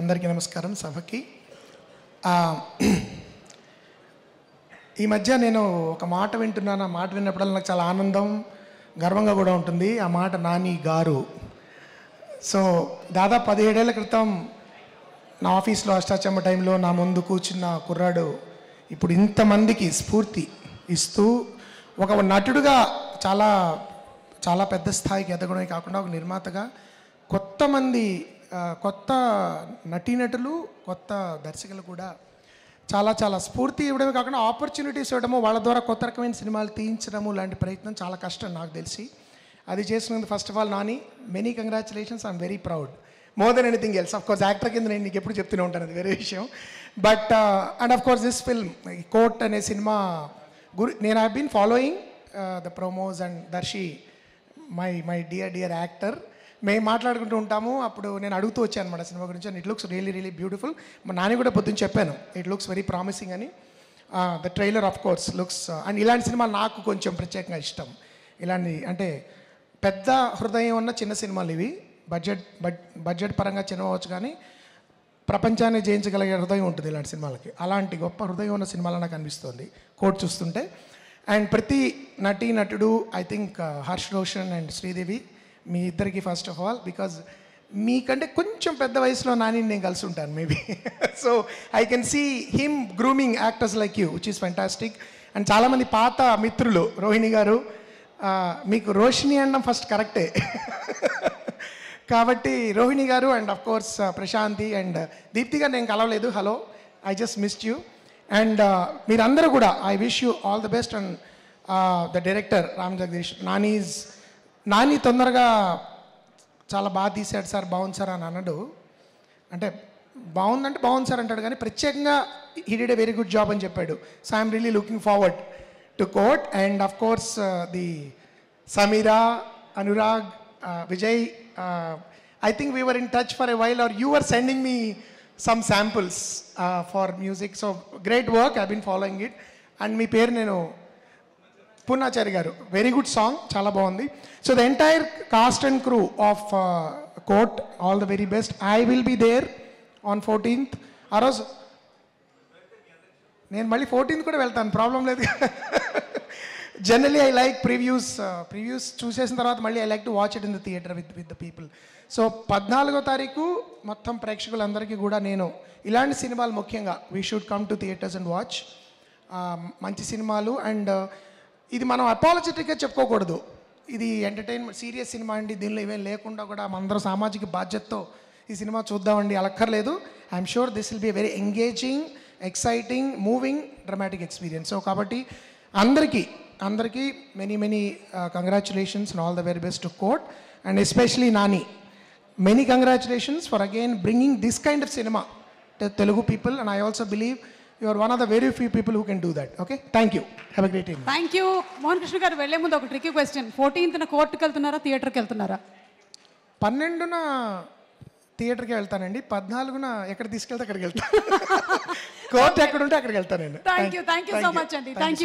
అందరికీ నమస్కారం సభకి. ఈ మధ్య నేను ఒక మాట వింటున్నాను. ఆ మాట విన్నప్పుడల్లా నాకు చాలా ఆనందం, గర్వంగా కూడా ఉంటుంది. ఆ మాట నాని గారు. సో దాదాపు 17 ఏళ్ల క్రితం నా ఆఫీస్లో అష్టాచమ్మ టైంలో నా ముందు కూర్చున్న కుర్రాడు ఇప్పుడు ఇంతమందికి స్ఫూర్తి ఇస్తూ ఒక నటుడుగా చాలా చాలా పెద్ద స్థాయికి ఎదగడమే కాకుండా ఒక నిర్మాతగా కొత్త నటీనటులు, కొత్త దర్శకులు కూడా చాలా చాలా స్ఫూర్తి ఇవ్వడమే కాకుండా ఆపర్చునిటీస్ ఇవ్వడము, వాళ్ళ ద్వారా కొత్త రకమైన సినిమాలు తీయించడము లాంటి ప్రయత్నం చాలా కష్టం నాకు తెలిసి. అది చేసినందుకు first of all Nani, many congratulations. I'm very proud more than anything else. Of course actor కింద నేను నీకు ఎప్పుడు చెప్తూనే ఉంటాను, అది వేరే విషయం. But and of course this film Court అనే సినిమా నేను I been following the promos and Darshi my dear actor. మేము మాట్లాడుకుంటూ ఉంటాము. అప్పుడు నేను అడుగుతూ వచ్చాను అనమాట సినిమా గురించి. And it looks really beautiful. మా నాని కూడా పొద్దున్న చెప్పాను, ఇట్ లుక్స్ వెరీ ప్రామిసింగ్ అని. The trailer of course looks and ఇలాంటి సినిమాలు నాకు కొంచెం ప్రత్యేకంగా ఇష్టం. ఇలాంటి అంటే పెద్ద హృదయం ఉన్న చిన్న సినిమాలు ఇవి. బడ్జెట్ పరంగా చిన్నవచ్చు, కానీ ప్రపంచాన్ని జయించగలిగే హృదయం ఉంటుంది ఇలాంటి సినిమాలకి. అలాంటి గొప్ప హృదయం ఉన్న సినిమాలు నాకు అనిపిస్తుంది కోర్ట్ చూస్తుంటే. అండ్ ప్రతి నటుడు I think Harsh Roshan and Sridevi, మీ ఇద్దరికి ఫస్ట్ ఆఫ్ ఆల్, బికాజ్ మీకంటే కొంచెం పెద్ద వయసులో నాని నేను కలిసి ఉంటాను maybe. So I can see him grooming actors like you, which is fantastic. And చాలామంది పాత మిత్రులు, రోహిణి గారు, మీకు రోషిని అనడం ఫస్ట్ కరెక్టే. కాబట్టి Rohini garu and of course Prashanti and Deepti garu నేను కలవలేదు. Hello, I just missed you. And మీరందరూ కూడా I wish you all the best. And the director Ram Jagadish, Nani తొందరగా చాలా బాగా తీశాడు సార్, బాగుంది సార్ అని అన్నాడు. అంటే బాగుంది సార్ అంటాడు, కానీ ప్రత్యేకంగా he did a very good job అని చెప్పాడు. So I'm really looking forward to Court. And of course the Sameera, Anurag, Vijay, I think we were in touch for a while, or you were sending me some samples for music. So great work, I've been following it. And మీ పేరు నేను Purnachari garu, very good song, చాలా బాగుంది. So the entire cast and crew of Court, all the very best. I will be there on 14th. ఆ రోజు నేను మళ్ళీ 14th కూడా వెళ్తాను, ప్రాబ్లం లేదు. జనరలీ ఐ లైక్ ప్రివ్యూస్ చూసేసిన తర్వాత మళ్ళీ I like to watch it in the theatre with the people. So 14వ తారీఖు మొత్తం ప్రేక్షకులందరికీ కూడా నేను ఇలాంటి సినిమాలు ముఖ్యంగా we should come to theatres and watch మంచి సినిమాలు. అండ్ ఇది మనం అపాలజెటిక్గా చెప్పుకోకూడదు, ఇది ఎంటర్టైన్మెంట్ సీరియస్ సినిమా అండి, దీనిలో ఇవేం లేకుండా కూడా మనందరం సామాజిక బాధ్యతతో ఈ సినిమా చూద్దామండి అలక్కర్లేదు. I am sure this will be very engaging, exciting, moving, dramatic experience. So కాబట్టి అందరికీ many congratulations and all the very best to Court. And especially Nani, many congratulations for again bringing this kind of cinema to Telugu people. And I also believe you are one of the very few people who can do that. Okay, thank you, have a great evening. Thank you. Mohan Krishna గారు వెళ్లే ముందు ఒక tricky question. 14th కోర్టుకి వెళ్తున్నారా, థియేటర్కి వెళ్తున్నారా? 12న థియేటర్కి వెళ్తానండి, 14న ఎక్కడ తీసుకెళ్తే అక్కడికి వెళ్తాను. కోర్టు ఎక్కడ ఉంటే అక్కడికి వెళ్తానండి. థ్యాంక్ యూ సో మచ్ అండి. Thank you.